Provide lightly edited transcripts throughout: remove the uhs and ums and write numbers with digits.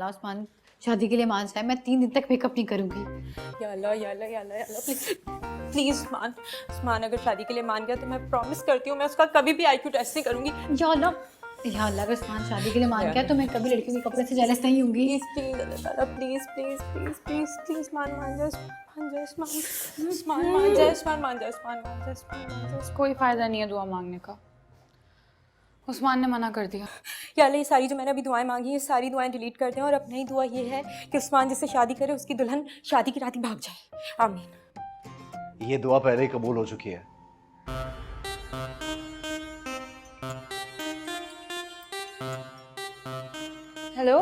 अल्लाह उस्मान शादी के लिए मान जाए, मैं 3 दिन तक मेकअप नहीं करूंगी। या अल्लाह या अल्लाह या अल्लाह या अल्लाह प्लीज उस्मान, उस्मान अगर शादी के लिए मान गया तो मैं प्रॉमिस करती हूँ मैं उसका कभी भी आईक्यू टेस्ट नहीं करूंगी। या अल्लाह अगर उस्मान शादी के लिए मान गया तो मैं कभी लड़कियों के कपड़े से जेलस नहीं होंगी। प्लीज अल्लाह ताला please please please please please मान जाए उस्मान मान जाए उस्मान मान जाए उस्मान मान जाए उस्मान मान जाए। कोई फायदा नहीं है दुआ मांगने का, उस्मान ने मना कर दिया। या अल्लाह ये सारी जो मैंने अभी दुआएं मांगी ये सारी दुआएं डिलीट कर दें और अब नई दुआ ये है कि उस्मान जिससे शादी करे उसकी दुल्हन शादी की रात ही भाग जाए। आमीन। ये दुआ पहले ही कबूल हो चुकी है। Hello,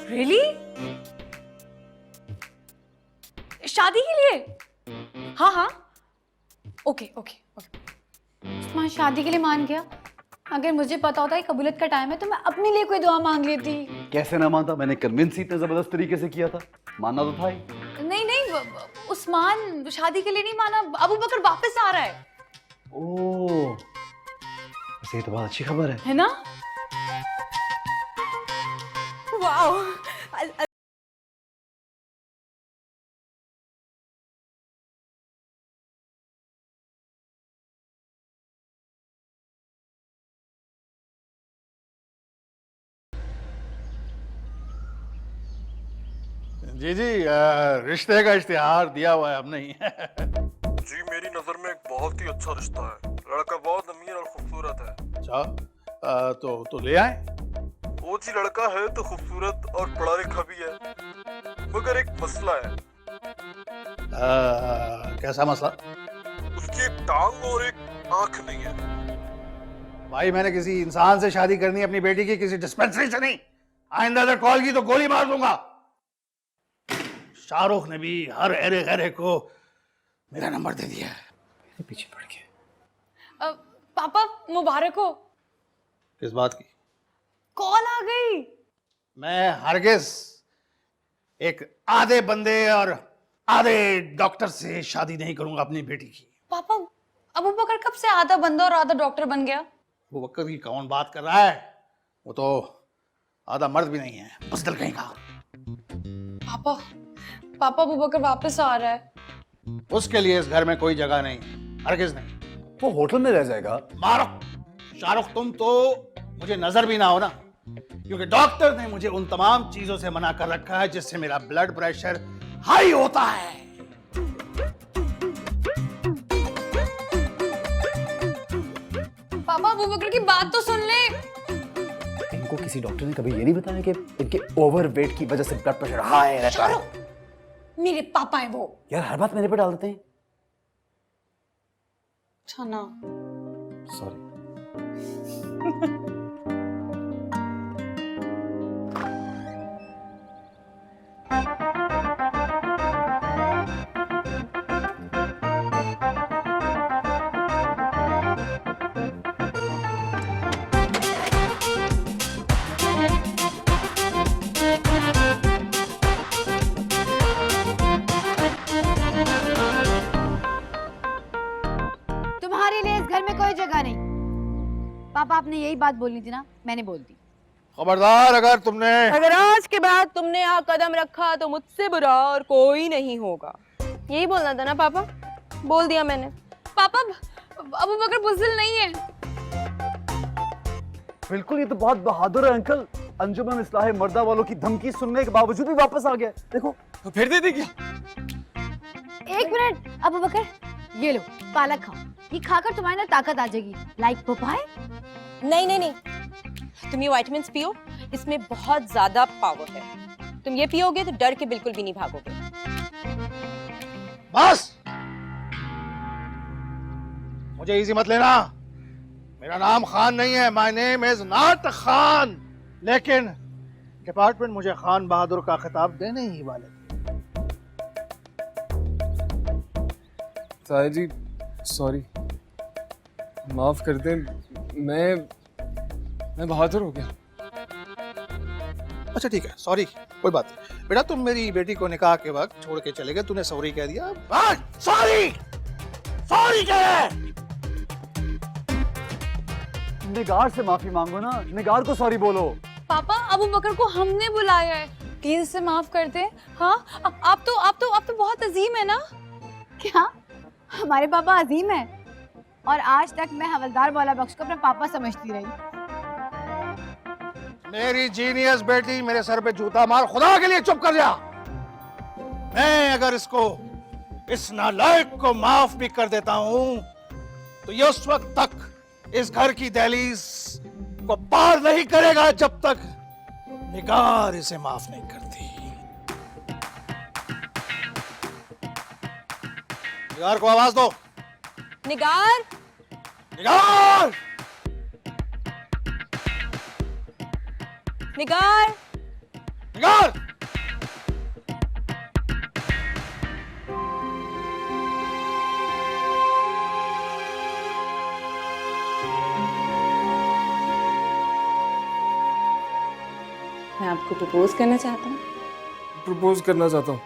really? शादी के लिए? हाँ हाँ, ओके ओके ओके। उस्मान शादी के लिए मान गया। अगर मुझे पता होता कि कबूलियत का टाइम है तो मैं अपने लिए कोई दुआ मांग लेती। कैसे ना मानता, मैंने कन्विंस इतने जबरदस्त तरीके से किया था, मानना तो था ही। नहीं नहीं, उस्मान शादी के लिए नहीं माना, अबू बकर वापस आ रहा है। ओह, वैसे ये तो बहुत अच्छी खबर है ना? वाओ। जी जी, रिश्ते का इश्तिहार दिया हुआ है हमने ही। जी मेरी नजर में एक बहुत ही अच्छा रिश्ता है, लड़का बहुत अमीर और खूबसूरत है। अच्छा, तो ले आए। वो जी लड़का है तो खूबसूरत और पढ़ा लिखा भी है, मगर एक मसला है। कैसा मसला? उसकी एक टांग और एक आंख नहीं है। भाई मैंने किसी इंसान से शादी करनी है अपनी बेटी की, किसी डिस्पेंसरी से नहीं। आइंदा अगर कॉल की तो गोली मार दूंगा। शाहरुख ने भी हर एरे गैरे को मेरा नंबर दे दिया है। पीछे पड़ गया। पापा मुबारक हो। किस बात की? कॉल आ गई। मैं हरगिज एक आधे बंदे और आधे डॉक्टर से शादी नहीं करूंगा अपनी बेटी की। पापा, अबू बकर कब से आधा बंदा और आधा डॉक्टर बन गया? वो वक्त की कौन बात कर रहा है? वो तो आधा मर्द भी नहीं है, बुज़दिल कहीं का। पापा, पापा अबू बकर वापस आ रहा है। उसके लिए इस घर में कोई जगह नहीं, हरगिज नहीं। वो होटल में रह जाएगा। मारो शाहरुख, तुम तो मुझे नजर भी ना हो ना, क्योंकि डॉक्टर ने मुझे उन तमाम चीजों से मना कर रखा है जिससे मेरा ब्लड प्रेशर हाई होता है। पापा अबू बकर की बात तो सुन ले। इनको किसी डॉक्टर ने कभी ये नहीं बताया कि इनके ओवरवेट की वजह से ब्लड प्रेशर हाई रहता है। मेरे पापा है वो। यार हर बात मेरे पे डाल देते हैं। अच्छा ना। सॉरी। तुम्हारे लिए इस घर में कोई जगह नहीं। पापा आपने यही बात बोलनी थी ना, मैंने बोल दी। खबरदार, अगर आज के बाद तुमने यहाँ कदम रखा तो मुझसे बुरा और कोई नहीं होगा। यही बोलना था ना पापा, बोल दिया मैंने। पापा अबू बकर बुज़दिल नहीं है। बिल्कुल, ये तो बहुत बहादुर है अंकल। अंजुमन इस्लाह मर्दा वालों की धमकी सुनने के बावजूद भी वापस आ गया। देखो तो फिर दे क्या? 1 मिनट अबू बकर, ये लो पालक खाओ, ये खाकर तुम्हारे अंदर ताकत आ जाएगी, लाइक पपाया। नहीं नहीं नहीं, तुम ये विटामिन्स पियो, इसमें बहुत ज्यादा पावर है। तुम ये पियोगे तो डर के बिल्कुल भी नहीं भागोगे। बस, मुझे इजी मत लेना। मेरा नाम खान नहीं है, my name is not Khan, लेकिन डिपार्टमेंट मुझे खान बहादुर का खिताब देने ही वाले। ताया जी सॉरी, माफ कर दें, मैं बहादुर हो गया। अच्छा ठीक है, सॉरी, कोई बात नहीं। बेटा तुम मेरी बेटी को निकाह के वक्त छोड़ के चले गए, तूने सॉरी कह दिया। सॉरी सॉरी कह रहे। निगार से माफी मांगो ना, निगार को सॉरी बोलो। पापा अबू बकर को हमने बुलाया है, प्लीज इसे माफ कर दे। हाँ आप तो बहुत अजीम है ना। क्या हमारे पापा अजीम है? और आज तक मैं हवलदार वाला बख्श को अपना पापा समझती रही। मेरी जीनियस बेटी, मेरे सर पे जूता मार, खुदा के लिए चुप कर जा। मैं अगर इसको, इस नालायक को माफ भी कर देता हूं तो ये उस वक्त तक इस घर की दहलीज को पार नहीं करेगा जब तक निगार इसे माफ नहीं करती। निगार को आवाज दो। निगार, निगार, निगार, निगार। मैं आपको प्रपोज करना चाहता हूँ प्रपोज करना चाहता हूँ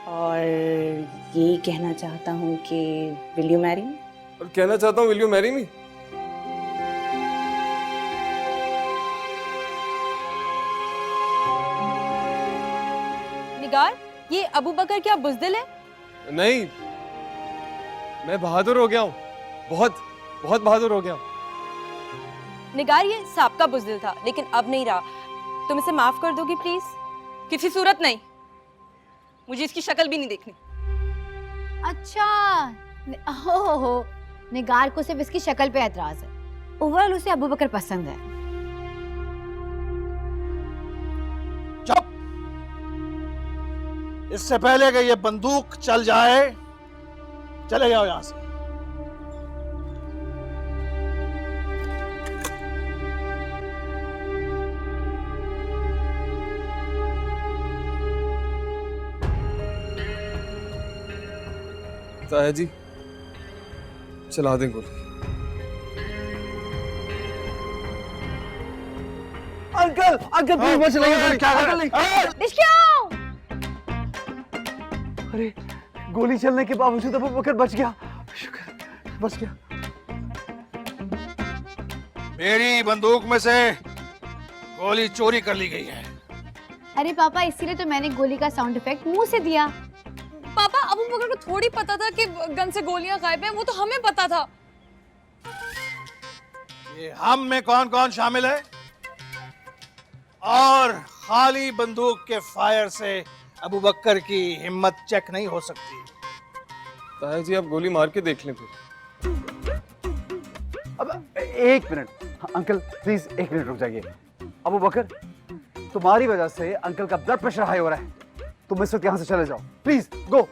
और ये कहना चाहता हूँ कि विल यू मैरी मी? और कहना चाहता हूँ विल यू मैरी मी। निगार, ये अबू बकर क्या बुज़दिल है? नहीं, मैं बहादुर हो गया हूँ, बहुत बहुत बहादुर हो गया हूँ। निगार, ये साबका बुज़दिल था लेकिन अब नहीं रहा। तुम इसे माफ कर दोगी प्लीज? किसी सूरत नहीं, मुझे इसकी शक्ल भी नहीं देखनी। अच्छा, हो निगार को सिर्फ इसकी शक्ल पे एतराज है, ओवरऑल उसे अबू बकर पसंद है। चुप। इससे पहले कि ये बंदूक चल जाए, चले जाओ यहां से। ताया जी चला दें गोली। अंकल अंकल प्लीज मत चलाइए, क्या कर रहे हैं? अरे गोली चलने के बावजूद अबू बकर बच गया, शुक्र बच गया। मेरी बंदूक में से गोली चोरी कर ली गई है। अरे पापा, इसीलिए तो मैंने गोली का साउंड इफेक्ट मुंह से दिया। पापा अबू बकर को थोड़ी पता था कि गन से गोलियां गायब हैं, वो तो हमें पता था। ये हम में कौन कौन शामिल है? और खाली बंदूक के फायर से अबू बकर की हिम्मत चेक नहीं हो सकती। ताया जी आप गोली मार के देख लें फिर। अब एक मिनट, हाँ, अंकल प्लीज एक मिनट रुक जाइए। अबू बकर, तुम्हारी वजह से अंकल का ब्लड प्रेशर हाई हो रहा है, तुम इस वक्त यहां से चले जाओ प्लीज, गो।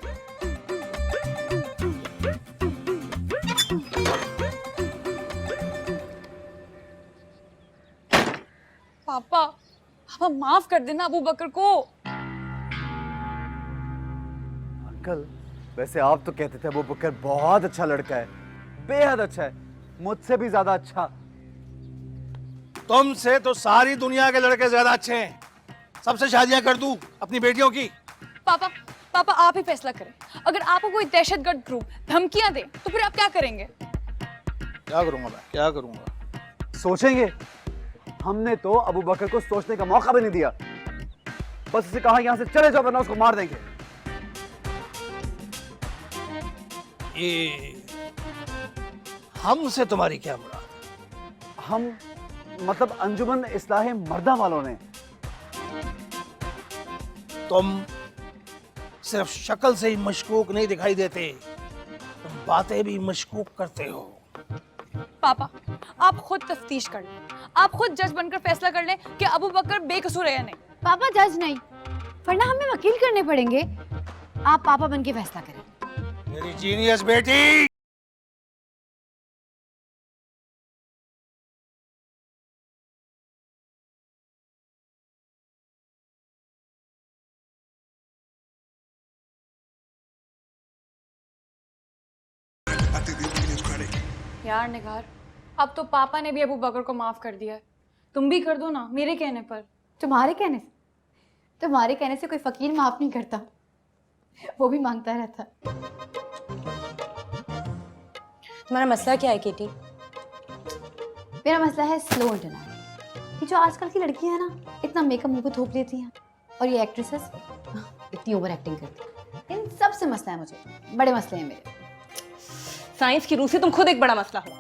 पापा पापा माफ कर देना अबू बकर को। अंकल वैसे आप तो कहते थे अबू बकर बहुत अच्छा लड़का है, बेहद अच्छा है, मुझसे भी ज्यादा अच्छा। तुमसे तो सारी दुनिया के लड़के ज्यादा अच्छे हैं। सबसे शादियां कर दूं अपनी बेटियों की। पापा पापा आप ही फैसला करें। अगर आपको कोई दहशतगर्द ग्रुप धमकियां दे तो फिर आप क्या करेंगे? क्या करूंगा मैं, क्या करूंगा? सोचेंगे? हमने तो अबू बकर को सोचने का मौका भी नहीं दिया, बस उसे कहा यहां से चले जाओ वरना उसको मार देंगे। ये हमसे तुम्हारी क्या मुराद? हम मतलब अंजुमन इस्लाह मर्दा वालों ने। तुम सिर्फ शक्ल से ही मशकूक नहीं दिखाई देते, तुम बातें भी मशकूक करते हो। पापा आप खुद तफ्तीश कर लें, आप खुद जज बनकर फैसला कर लें कि अबू बकर बेकसूर है या नहीं। पापा जज नहीं, वरना हमें वकील करने पड़ेंगे। आप पापा बन के फैसला करें। मेरी जीनियस बेटी। यार निगार, अब तो पापा ने भी अबू बकर को माफ कर दिया है, तुम भी कर दो ना मेरे कहने पर। तुम्हारे कहने से कोई फकीर माफ नहीं करता, वो भी मांगता रहता। तुम्हारा मसला क्या है केटी? मेरा मसला है स्लो इंटरनेट। ये जो आजकल की लड़कियां हैं ना, इतना मेकअप मुंह पे थोप लेती हैं, और ये एक्ट्रेसेस इतनी ओवर एक्टिंग करती हैं। इन सब से मसला है मुझे, बड़े मसले हैं मेरे। साइंस की रूह से तुम खुद एक बड़ा मसला हो।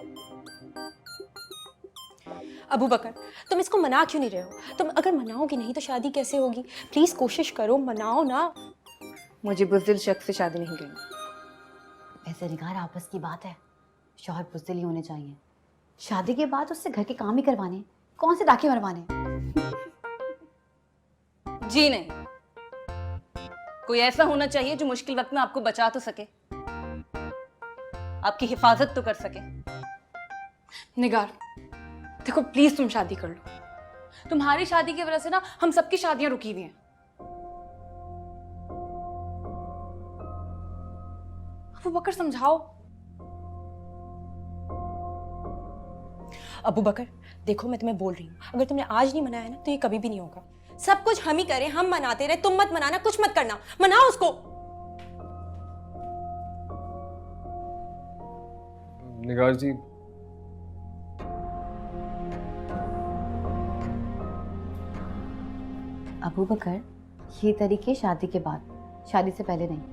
अबू बकर, तुम इसको मना क्यों नहीं रहे हो? तुम अगर मनाओगी नहीं तो शादी कैसे होगी? प्लीज कोशिश करो, मनाओ ना। मुझे बुज़दिल शख्स से शादी नहीं करनी। ऐसे निगार आपस की बात है, शौहर बुज़दिल ही होने चाहिए। शादी के बाद उससे घर के काम ही करवाने, कौन से डाके मरवाने। जी नहीं, कोई ऐसा होना चाहिए जो मुश्किल वक्त में आपको बचा तो सके, आपकी हिफाजत तो कर सके। निगार देखो, प्लीज तुम शादी कर लो। तुम्हारी शादी की वजह से ना हम सबकी शादियां रुकी हुई हैं। अबू बकर समझाओ। अबू बकर देखो, मैं तुम्हें बोल रही हूँ, अगर तुमने आज नहीं मनाया ना तो ये कभी भी नहीं होगा। सब कुछ हम ही करें, हम मनाते रहे, तुम मत मनाना, कुछ मत करना, मनाओ उसको। निगार जी, अबू बकर, ये तरीके शादी के बाद, शादी से पहले नहीं।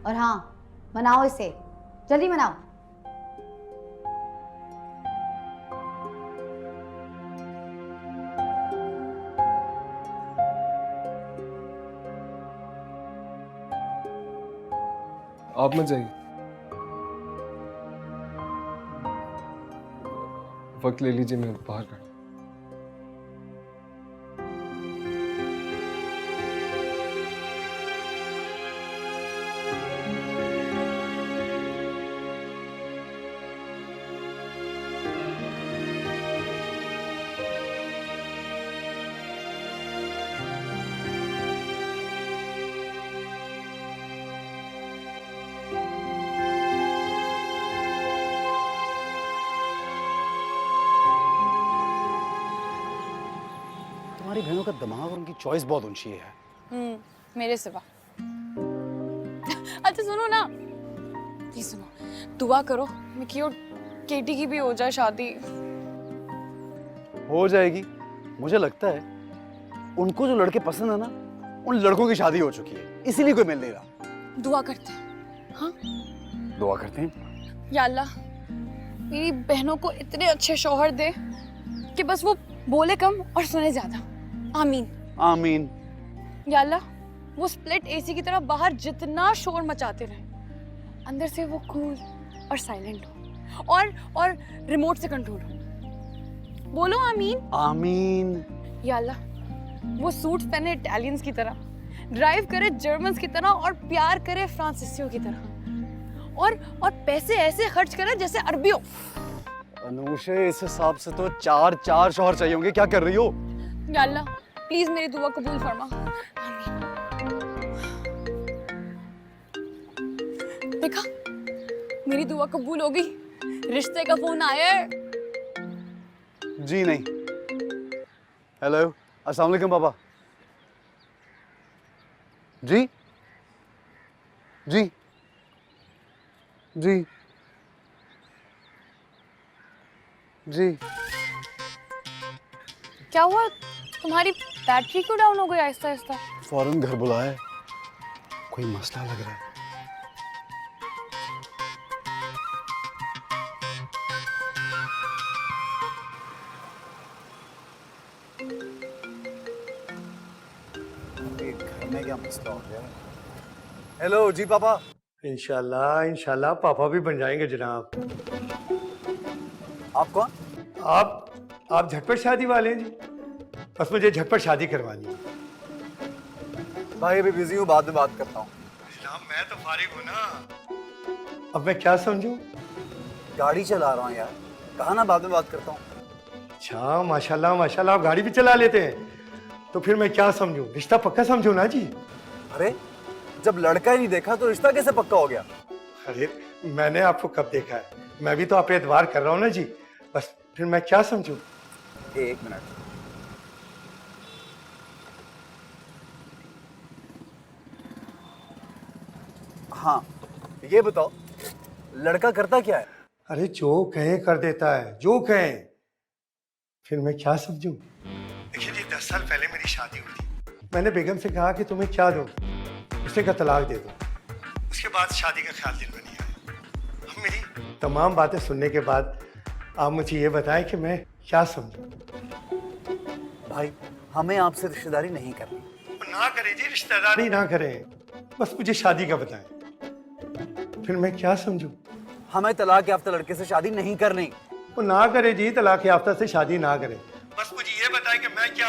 और हाँ, मनाओ इसे, जल्दी मनाओ। आप मत जाइए, वक्त ले लीजिए, मैं बाहर खड़ा। तुम्हारी बहनों का दिमाग और उनकी चॉइस बहुत ऊंची है। मेरे सिवा। अच्छा सुनो ना, प्लीज सुनो, दुआ करो मिकी और केटी की भी हो जाए शादी। हो जाएगी, मुझे लगता है उनको जो लड़के पसंद है ना, उन लड़कों की शादी हो चुकी है, इसीलिए कोई मिल नहीं रहा। दुआ करते हैं। हाँ, दुआ करते हैं। या अल्लाह, मेरी बहनों को इतने अच्छे शौहर दे कि बस वो बोले कम और सुने ज्यादा। आमीन आमीन। या अल्लाह, वो स्प्लिट एसी की तरह बाहर जितना शोर मचाते रहे, अंदर से वो कूल और साइलेंट हो, और रिमोट से कंट्रोल हो। बोलो आमीन। आमीन। या अल्लाह, वो सूट पहने इटालियंस की तरह, ड्राइव करे जर्मन्स की तरह, और प्यार करे फ्रांसीसियों की तरह, और पैसे ऐसे खर्च करे जैसे अरबियों। अनुषे, इस हिसाब से तो चार शौहर चाहिए होंगे, क्या कर रही हो? या अल्लाह, प्लीज मेरी दुआ कबूल फरमा। आमीन। देखा, मेरी दुआ कबूल हो गई, रिश्ते का फोन आया है। जी नहीं। हेलो, अस्सलाम वालेकुम पापा। जी जी जी जी। क्या हुआ, तुम्हारी बैटरी क्यों डाउन हो गई आहिस्ता आहिस्ता? फौरन घर बुलाया, कोई मसला लग रहा है। घर में क्या मसला हो गया? हेलो जी पापा। इंशाल्लाह इंशाल्लाह पापा भी बन जाएंगे जनाब। आप कौन? आप झटपट शादी वाले हैं जी, बस मुझे झटपट शादी करवानी है। भाई अभी बिजी हूँ, बाद में बात करता हूँ। जनाब मैं तो फारिग हूँ ना, अब मैं क्या समझूं? गाड़ी चला रहा हूँ यार, कहा ना बाद में बात करता हूँ। अच्छा, माशाल्लाह माशाल्लाह, आप गाड़ी भी चला लेते हैं, तो फिर मैं क्या समझूं? रिश्ता पक्का समझो ना जी। अरे जब लड़का ही नहीं देखा तो रिश्ता कैसे पक्का हो गया? अरे मैंने आपको कब देखा है, मैं भी तो आप पे एतबार कर रहा हूँ ना जी, बस फिर मैं क्या समझूं? एक मिनट। हाँ, ये बताओ लड़का करता क्या है? अरे जो कहे कर देता है, जो कहे। फिर मैं क्या समझूं? देखिए जी, 10 साल पहले मेरी शादी हुई थी। मैंने बेगम से कहा कि तुम्हें क्या दूं? उसने कहा तलाक दे दो। उसके बाद शादी का ख्याल दिल में नहीं आया। अब मेरी तमाम बातें सुनने के बाद आप मुझे ये बताएं कि मैं क्या समझूं? भाई हमें आपसे रिश्तेदारी नहीं करनी। ना करें जी, रिश्तेदारी ना करें, बस मुझे शादी का बताएं। फिर मैं क्या समझूं? हमें तलाक याफ्ता लड़के से शादी नहीं करनी। वो ना करे जी, तलाक याफ्ता से शादी ना करे, बस मुझे ये बताएं कि मैं क्या।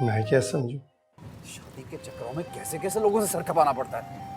मैं क्या समझूं? शादी के चक्करों में कैसे कैसे लोगों से सर खपाना पड़ता है।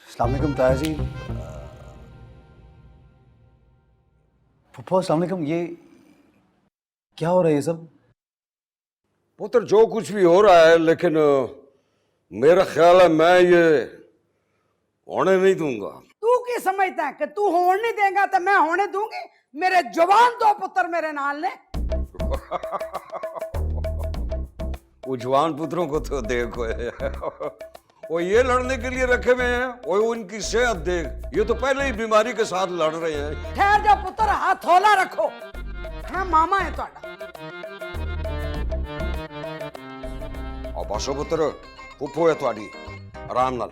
अस्सलाम वालेकुम ताया जी। फुफ्फो अस्सलाम वालेकुम। ये क्या हो रहा है ये सब? पुत्र जो कुछ भी हो रहा है, लेकिन मेरा ख्याल है मैं ये होने नहीं दूंगा। तू की समझता है कि तू होने नहीं देगा तो मैं होने दूंगी? मेरे जवान दो पुत्र मेरे नाल ने। वो जवान पुत्रों को तो देखो, वो ये लड़ने के लिए रखे हुए हैं, और उनकी सेहत देख, ये तो पहले ही बीमारी के साथ लड़ रहे हैं। ठहर जा पुत्र, हाथ हौला रखो। हाँ मामा है तुहाडा। और बसो पुत्र, फुफ्फो है तुहाडी, आराम नाल।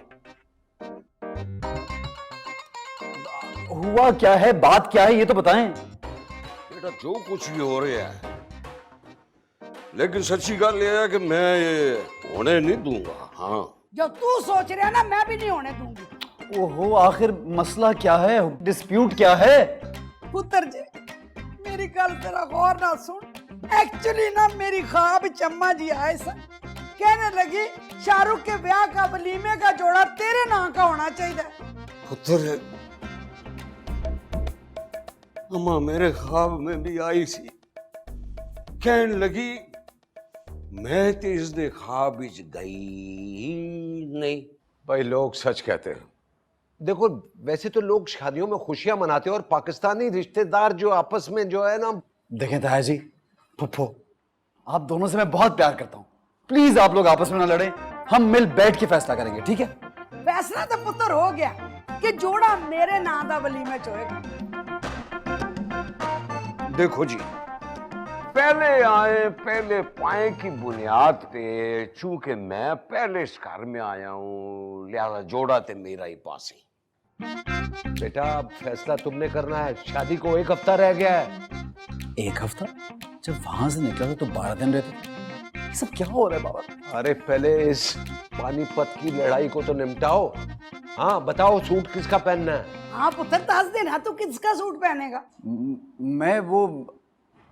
हुआ क्या है, बात क्या है, ये तो बताएं। बेटा जो कुछ भी हो रहा है, लेकिन सच्ची गल ये है कि मैं ये होने नहीं दूंगा। हाँ, जो तू सोच रहा है ना, मैं भी नहीं होने दूंगी। ओहो, आखिर मसला क्या है, डिस्प्यूट क्या है? पुत्र जी मेरी गल तेरा गौर ना सुन। एक्चुअली ना मेरी ख्वाब चम्मा जी आए सर, कहने लगी शाहरुख के ब्याह का वलीमे का जोड़ा तेरे नाम का होना चाहिए। पुत्र अम्मा मेरे ख्वाब में भी आई सी, कहने लगी मैं तो इसके ख्वाब विच गई नहीं। भाई लोग सच कहते हैं। देखो वैसे तो लोग शादियों में खुशियां मनाते हैं, और पाकिस्तानी रिश्तेदार जो आपस में जो है ना। देखें ताया जी, फुफ्फो आप दोनों से मैं बहुत प्यार करता हूँ, प्लीज आप लोग आपस में ना लड़ें, हम मिल बैठ के फैसला करेंगे, ठीक है? फैसला तो पुत्र हो गया कि जोड़ा मेरे नाम का वलीमे च होएगा। देखो जी, पहले आए पहले पाए की बुनियाद पे, चूंकि मैं पहले इस घर में आया हूं, लिहाजा जोड़ा ते मेरा ही पास ही। बेटा अब फैसला तुमने करना है, शादी को 1 हफ्ता रह गया है। 1 हफ्ता? जब वहां से निकला था तो 12 दिन रहते। ये सब क्या हो रहा है बाबा? अरे पहले इस पानीपत की लड़ाई को तो निपटाओ। हाँ बताओ, सूट किसका पहनना है? हाँ पुत्र 10 दिन है, तू किसका सूट पहनेगा? मैं वो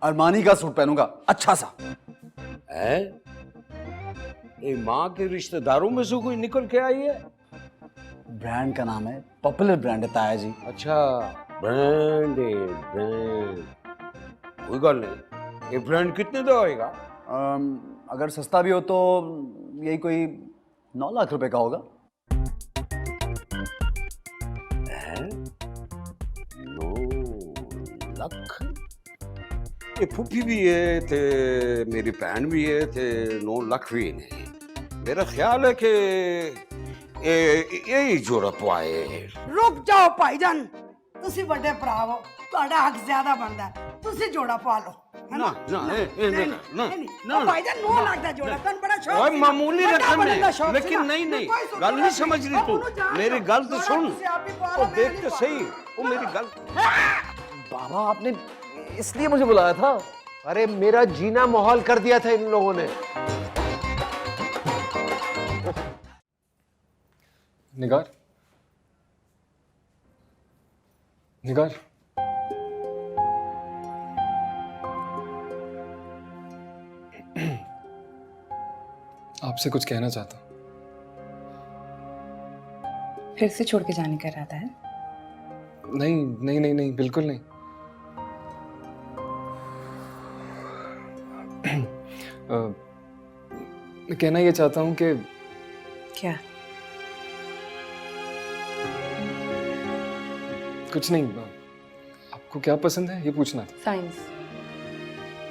अरमानी का सूट पहनूंगा, अच्छा सा। है ये माँ के रिश्तेदारों में से कोई निकल के आई है? ब्रांड का नाम है, पॉपुलर ब्रांड है ताया जी। अच्छा ब्रांड है, ब्रांड कोई गल नहीं। ये ब्रांड कितने का होएगा? अगर सस्ता भी हो तो यही कोई 9 लाख रुपए का होगा। 9 लाख? ये फूफी भी है थे, मेरी भैन भी है थे, 9 लाख भी नहीं। मेरा ख्याल है कि यही जोड़ा पाए। रुक जाओ भाईजान, तुसी बड़े भरा हो, ਤੁਹਾਡਾ हक ज्यादा बनता है, तुसी जोड़ा पा लो। ना ना ना भाईजान 9 लाख का जोड़ा तन बड़ा शौक। ओए मामूली रकम है, लेकिन नहीं नहीं गल नहीं समझ रही तू, मेरी गल तो सुन। ओ देख तो सही, वो मेरी गल। बाबा आपने इसलिए मुझे बुलाया था? अरे मेरा जीना माहौल कर दिया था इन लोगों ने। निगार, निगार, आपसे कुछ कहना चाहता हूँ। फिर से छोड़ के जाने का इरादा है? नहीं नहीं नहीं नहीं, बिल्कुल नहीं। मैं कहना ये चाहता हूँ कि क्या? कुछ नहीं, आपको क्या पसंद है ये पूछना था। साइंस।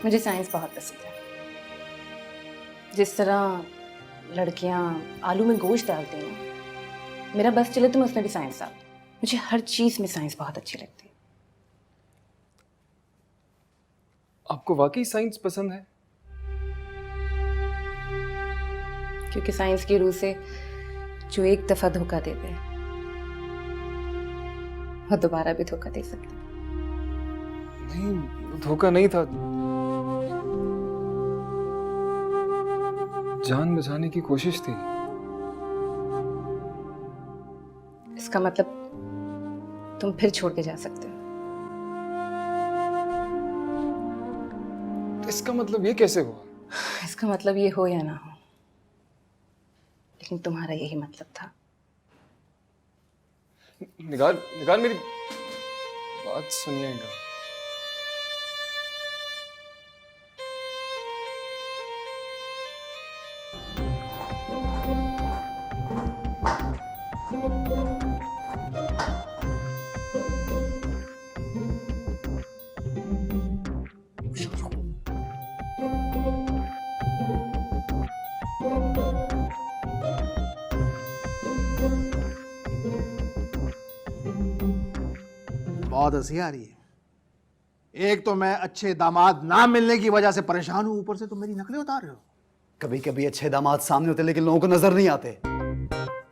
मुझे साइंस बहुत पसंद है। जिस तरह लड़कियां आलू में गोश्त डालती हैं, मेरा बस चले तो मैं उसमें भी साइंस डाल दूं। मुझे हर चीज में साइंस बहुत अच्छी लगती है। आपको वाकई साइंस पसंद है? क्योंकि साइंस की रूह से जो एक दफा धोखा दे दे, वो दोबारा भी धोखा दे सकता है। नहीं, धोखा नहीं था, जान बचाने की कोशिश थी। इसका मतलब तुम फिर छोड़ के जा सकते हो। इसका मतलब ये कैसे हुआ? इसका मतलब ये हो या ना हो, लेकिन तुम्हारा यही मतलब था। निगार, निगार मेरी बात सुनिएगा। बहुत हंसी आ रही है। एक तो मैं अच्छे दामाद ना मिलने की वजह से परेशान हूं, ऊपर से तुम मेरी नकलें उतार रहे हो। कभी कभी अच्छे दामाद सामने होते लेकिन लोगों को नजर नहीं आते।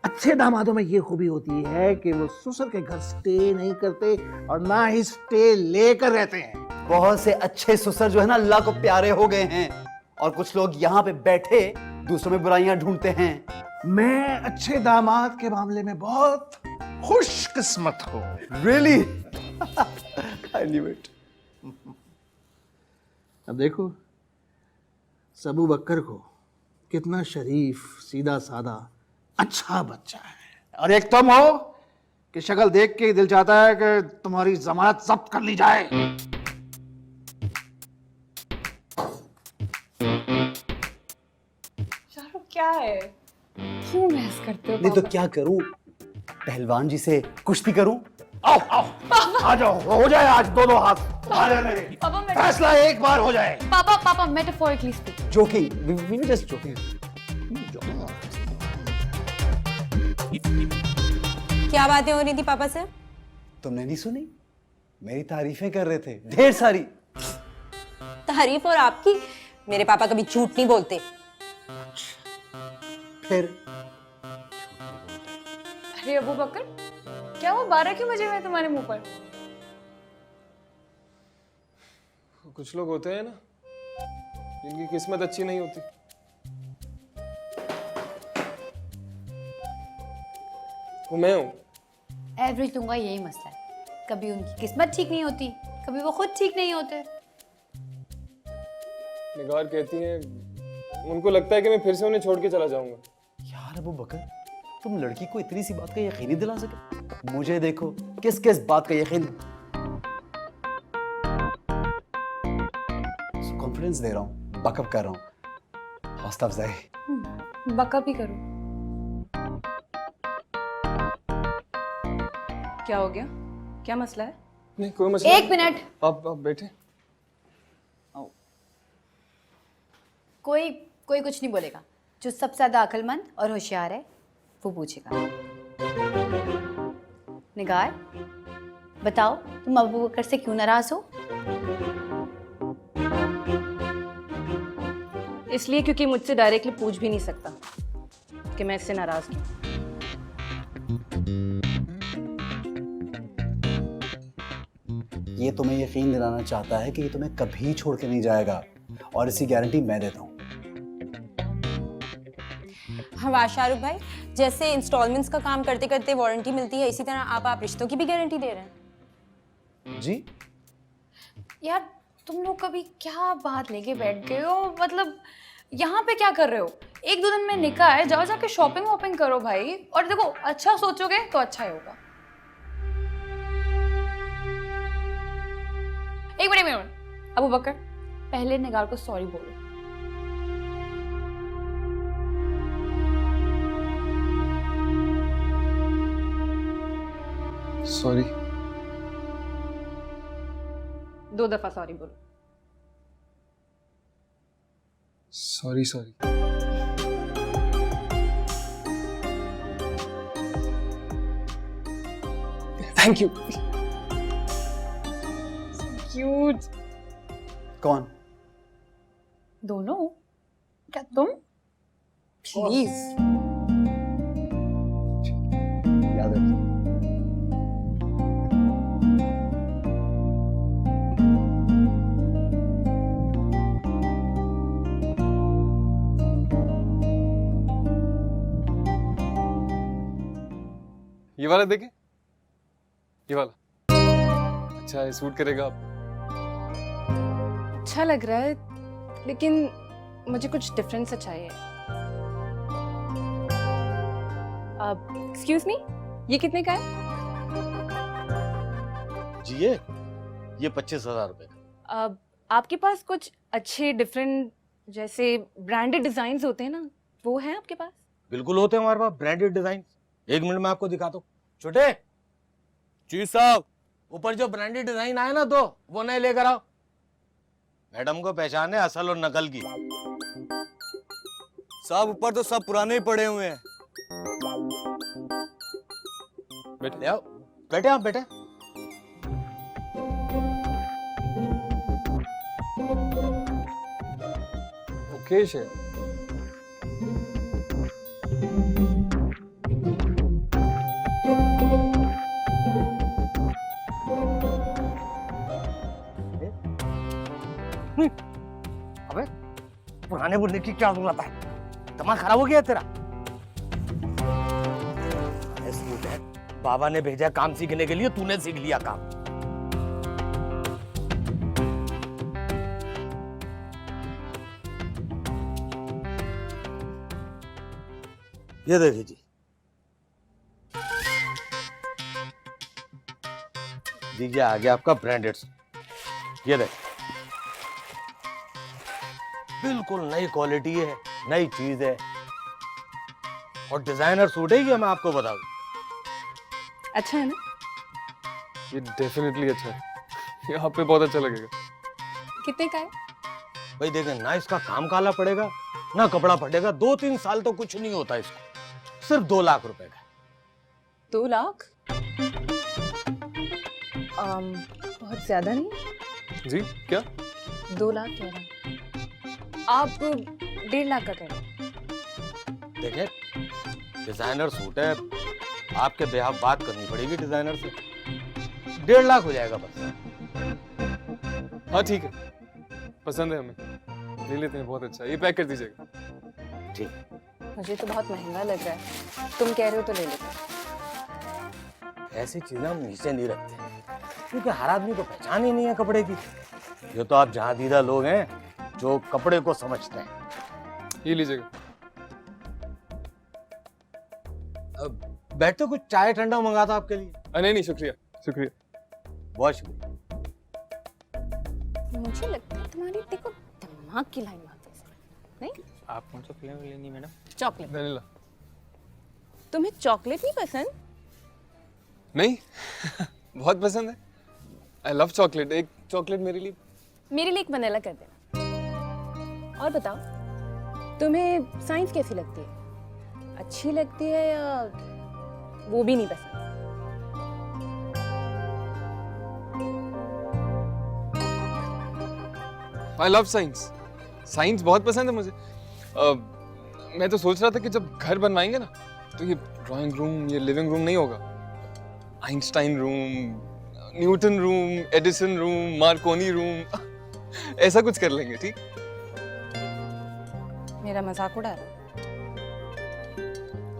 अच्छे दामादों में ये खूबी होती है कि वो ससुर के घर स्टे नहीं करते और ना ही स्टे लेकर रहते हैं। बहुत से अच्छे ससुर जो है ना अल्लाह को प्यारे हो गए हैं, और कुछ लोग यहाँ पे बैठे दूसरों में बुराइयां ढूंढते हैं। मैं अच्छे दामाद के मामले में बहुत खुशकिस्मत हूँ। Really? I knew it. अब देखो सबू बकर को कितना शरीफ, सीधा साधा, अच्छा बच्चा है, और एक तुम हो कि शक्ल देख के ही दिल चाहता है कि तुम्हारी जमानत जब्त कर ली जाए। शाहरुख क्या है, क्यों बहस करते हो? नहीं तो क्या करूं, पहलवान जी से कुश्ती करूं? आओ आओ आ जाओ, हो जाए आज दोनों हाथ तुम्हारे मेरे। पापा मैं फैसला एक बार हो जाए। पापा पापा metaphorically speak. Joking. We were just joking. क्या बातें हो रही थी पापा से? तुमने नहीं सुनी? मेरी तारीफें कर रहे थे, ढेर सारी। तारीफ और आपकी? मेरे पापा कभी झूठ नहीं बोलते। फिर अरे अबू बकर, क्या वो 12 क्यों बजे हुए हैं तुम्हारे मुंह पर? कुछ लोग होते हैं ना जिनकी किस्मत अच्छी नहीं होती। वो मैं हूं। एवरेज लोगों का यही मसला है, कभी उनकी किस्मत ठीक नहीं होती, कभी वो खुद ठीक नहीं होते। निगार कहती है उनको लगता है कि मैं फिर से उन्हें छोड़ के चला जाऊंगा। यार अबू बकर, तुम लड़की को इतनी सी बात का यकीन नहीं दिला सके? मुझे देखो किस किस बात का यकीन। कॉन्फिडेंस दे रहा हूँ, बकअप कर रहा हूँ, हौसला अफजाई। बकअप ही करो। क्या हो गया? क्या मसला है? नहीं कोई मसला एक मिनट, आप बैठे। कोई कोई कुछ नहीं बोलेगा। जो सबसे ज्यादा अक्लमंद और होशियार है वो पूछेगा। निगार, बताओ तुम अबू बकर से क्यों नाराज हो? इसलिए क्योंकि मुझसे डायरेक्टली पूछ भी नहीं सकता कि मैं इससे नाराज हूं। ये तुम्हें यकीन दिलाना चाहता है कि ये तुम्हें कभी छोड़ के नहीं जाएगा, और इसी गारंटी मैं देता हूँ। हाँ वाह शाहरुख भाई, जैसे इंस्टॉलमेंट्स का काम करते करते वारंटी मिलती है, इसी तरह आप रिश्तों की भी गारंटी दे रहे हैं। जी यार तुम लोग कभी क्या बात लेके बैठ गए हो? मतलब यहाँ पे क्या कर रहे हो? एक 2 दिन में निकाह है, जाओ जाके शॉपिंग वॉपिंग करो भाई। और देखो अच्छा सोचोगे तो अच्छा ही होगा। एक मिनट अबू बकर, पहले निगार को सॉरी बोलो। सॉरी। 2 दफा सॉरी बोलो। Sorry sorry. Thank you. Cute. कौन? दोनों? क्या तुम? प्लीज। याद है। ये वाला देखें, ये वाला अच्छा है, सूट करेगा आप। अच्छा लग रहा है, लेकिन मुझे कुछ डिफरेंट सा चाहिए। एक्सक्यूज मी, ये कितने का है? जी ये 25,000 रुपए का। आपके पास कुछ अच्छे डिफरेंट जैसे ब्रांडेड डिजाइन होते हैं ना, वो है आपके पास? बिल्कुल होते हैं हमारे पास ब्रांडेड डिजाइन। 1 मिनट में आपको दिखाता हूँ। छोटे जी साहब, ऊपर जो ब्रांडेड डिजाइन आया ना, तो वो नए लेकर आओ। मैडम को पहचाने असल और नकल की। साहब ऊपर तो सब पुराने ही पड़े हुए हैं। ले आओ, बैठे आप बैठे। ओके शेर। अबे पुराने बोलने की क्या जरूरत है? दिमाग खराब हो गया तेरा? अरे सूट है, बाबा ने भेजा काम सीखने के लिए, तूने सीख लिया काम। ये देखिए जी, दीजिए आ गया आपका ब्रांडेड। ये देख, बिल्कुल नई क्वालिटी है, नई चीज है और डिजाइनर सूट है ये, मैं आपको बताऊं। अच्छा है ना? ये डेफिनेटली अच्छा है, ये आप पे बहुत अच्छा लगेगा। कितने का है? भाई देखें ना, इसका काम काला पड़ेगा ना कपड़ा फटेगा। 2-3 साल तो कुछ नहीं होता इसको। सिर्फ 2 लाख रुपए का। 2 लाख? बहुत ज्यादा नहीं? जी क्या? 2 लाख कह रहा हूं। आप 1.5 लाख का कह रहे हैं। देखें डिजाइनर सूट है, आपके बेहाव बात करनी पड़ेगी डिजाइनर से। 1.5 लाख हो जाएगा बस। हाँ ठीक है, पसंद है हमें, ले लेते हैं। बहुत अच्छा, ये पैक कर दीजिएगा। ठीक। मुझे तो बहुत महंगा लग रहा है, तुम कह रहे हो तो ले लेते हैं। ऐसी चीजें हम नीचे नहीं रखते, क्योंकि हर आदमी को पहचान ही नहीं है कपड़े की। ये तो आप जहां दीदा लोग हैं जो कपड़े को समझते हैं। ये लीजिएगा। अब बैठते, कुछ चाय ठंडा मंगाता आपके लिए। नहीं नहीं, शुक्रिया शुक्रिया। बहुत शुक्रिया। मुझे लगता है तुम्हारी देखो दिमाग की लाइन मारते हैं, नहीं? आप कौन सा फ्लेवर लेनी मैडम? चॉकलेट। वनीला। तुम्हें चॉकलेट नहीं पसंद? नहीं बहुत पसंद है, आई लव चॉकलेट। एक चॉकलेट मेरे लिए। मेरे लिए एक वनीला कर देना। और बताओ, तुम्हें साइंस कैसी लगती है? अच्छी लगती है या वो भी नहीं पसंद? आई लव साइंस, साइंस बहुत पसंद है मुझे। मैं तो सोच रहा था कि जब घर बनवाएंगे ना, तो ये ड्राइंग रूम, ये लिविंग रूम नहीं होगा, Einstein room, Newton room, Edison room, Markovnikov room, ऐसा कुछ कर लेंगे। ठीक? मेरा मजाक उड़ा रहा?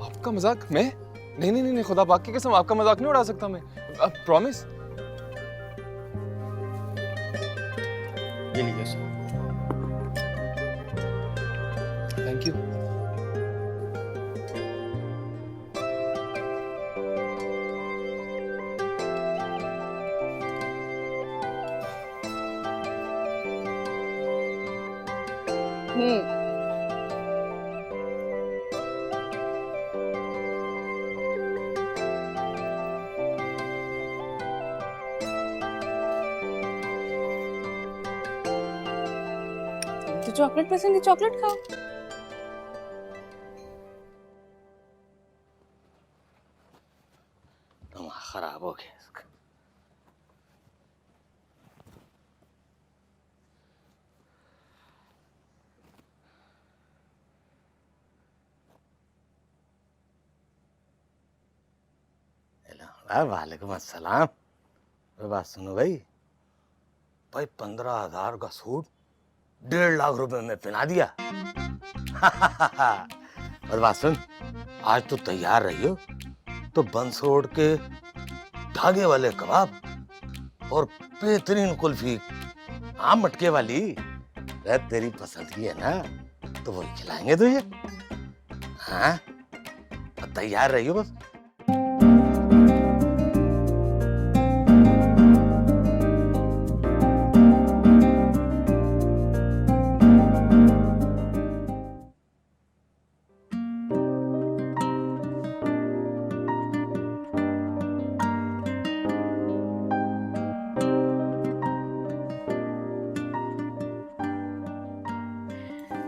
आपका मजाक? मैं नहीं नहीं नहीं, खुदा पाक की कसम, आपका मजाक नहीं उड़ा सकता मैं, प्रॉमिस। ये लीजिए सर। Thank you. तो चॉकलेट पसंद है, चॉकलेट खाओ। दिमाग खराब हो गया इसका। वालेकुम अस्सलाम। बात सुनो भाई, 15,000 का सूट 1.5 लाख रुपए में पहना दिया। और बात सुन, आज तो तैयार रही हो तो बंस रोड के धागे वाले कबाब और बेहतरीन कुल्फी, आम मटके वाली, तेरी पसंद की है ना, तो वही खिलाएंगे तुझे। हाँ, तैयार रही हो बस।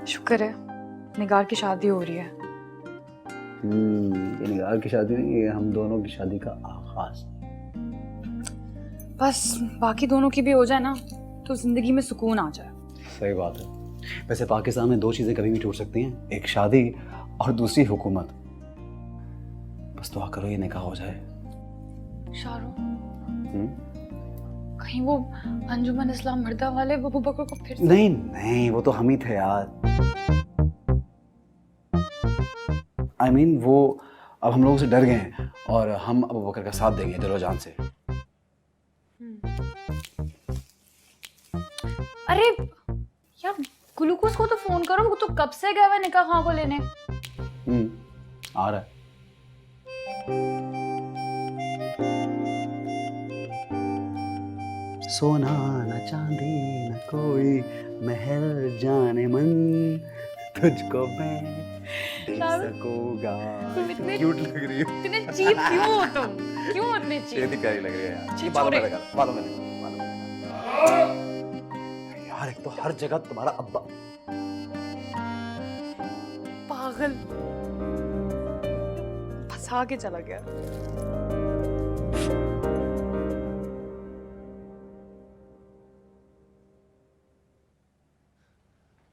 शुक्र है निगार की शादी हो रही है। ये निगार की शादी नहीं, ये हम दोनों की शादी का आगाज। बस बाकी दोनों की भी हो जाए ना तो जिंदगी में सुकून आ जाए। सही बात है। वैसे पाकिस्तान में 2 चीजें कभी भी टूट सकती हैं, एक शादी और दूसरी हुकूमत। बस दुआ करो ये निकाह हो जाए। शाहरुख, कहीं वो अंजुमन इस्लाम मर्दा वाले अबू बकर को फिर नहीं नहीं, वो तो हम ही थे यार। I mean, वो अब हम लोगों से डर गए हैं और हम अबू बकर का साथ देंगे दिलो जान से। अरे यार, ग्लूकोज को तो फोन करो, वो तो कब से गया हुआ निकाह खां को लेने। आ रहा है। सोना न चांदी न कोई महल जाने मन, तुझको मैं दे सकूंगा। तुम इतने क्यूट लग रही हो। इतने चीप क्यों हो तुम? क्यों इतने चीप? इतनी प्यारी लग रही है यार। छी, बालों में छोड़े। लगा, बालों में लगा। यार एक तो हर जगह तुम्हारा अब्बा। पागल, फंसा के चला गया।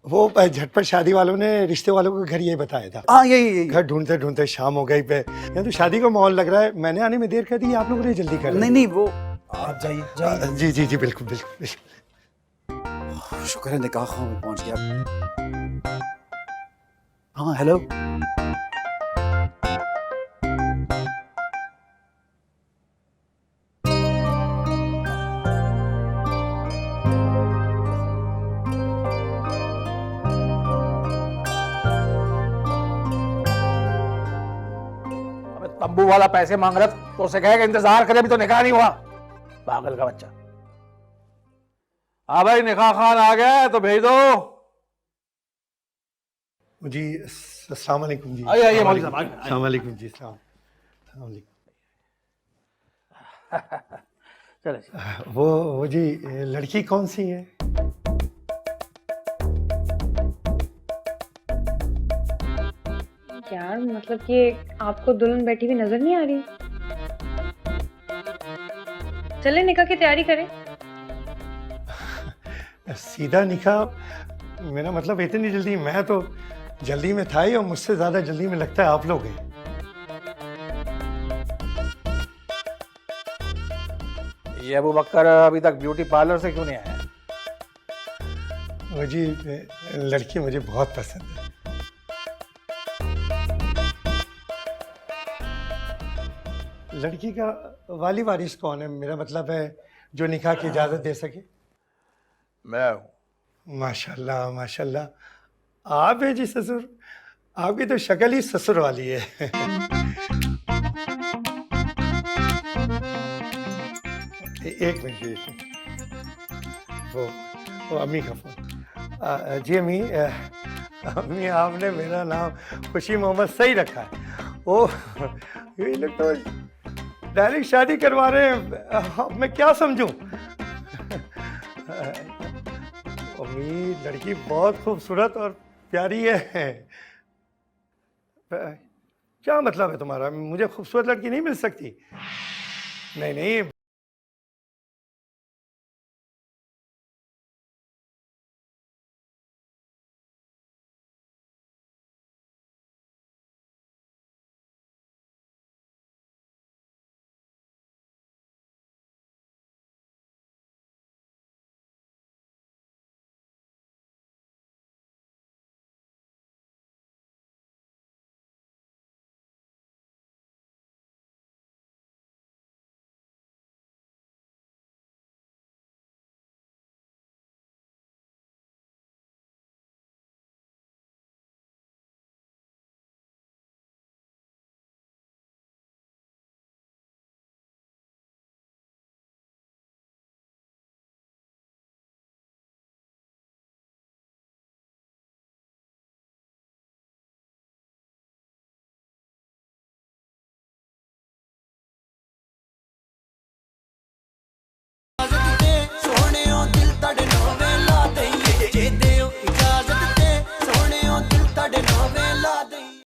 वो झटपट शादी वालों ने रिश्ते वालों को घर यही बताया था। हाँ यही घर ढूंढते ढूंढते शाम हो गई पे। यहाँ तो शादी का माहौल लग रहा है। मैंने आने में देर कर दी, आप लोगों ने जल्दी कर। नहीं नहीं, वो आप जाइए जाइए। जी जी जी, बिल्कुल बिल्कुल। शुक्र है निकाह खां में पहुंच गया। हाँ हेलो। तंबू वाला पैसे मांग रहा था तो उसे कहेगा इंतजार करे, अभी तो निकाह नहीं हुआ। पागल का बच्चा। हाँ भाई, निकाह खान आ गया तो भेज दो। जी अस्सलाम वालेकुम जी। आइए आइए मौलवी साहब, आइए। अस्सलाम वालेकुम जी। अस्सलाम वालेकुम। चले। वो जी लड़की कौन सी है? यार मतलब कि आपको दुल्हन बैठी हुई नजर नहीं आ रही? चले निकाह की तैयारी करें। सीधा निकाह? मेरा मतलब इतनी जल्दी? मैं तो जल्दी में था ही, और मुझसे ज्यादा जल्दी में लगता है आप लोग हैं। ये अबू बकर अभी तक ब्यूटी पार्लर से क्यों नहीं आया? वो जी लड़की मुझे बहुत पसंद है। लड़की का वाली वारिस कौन है? मेरा मतलब है जो निकाह की इजाजत दे सके। मैं। माशाल्लाह माशाल्लाह। आप है जी ससुर? आपकी तो शक्ल ही ससुर वाली है। एक मिनट। वो अम्मी का फोन। जी अम्मी, अम्मी आपने मेरा नाम खुशी मोहम्मद सही रखा है। ओ ये लोग तो डायरेक्ट शादी करवा रहे हैं, अब मैं क्या समझूं? अम्मी लड़की बहुत खूबसूरत और प्यारी है। क्या मतलब है तुम्हारा? मुझे खूबसूरत लड़की नहीं मिल सकती? नहीं नहीं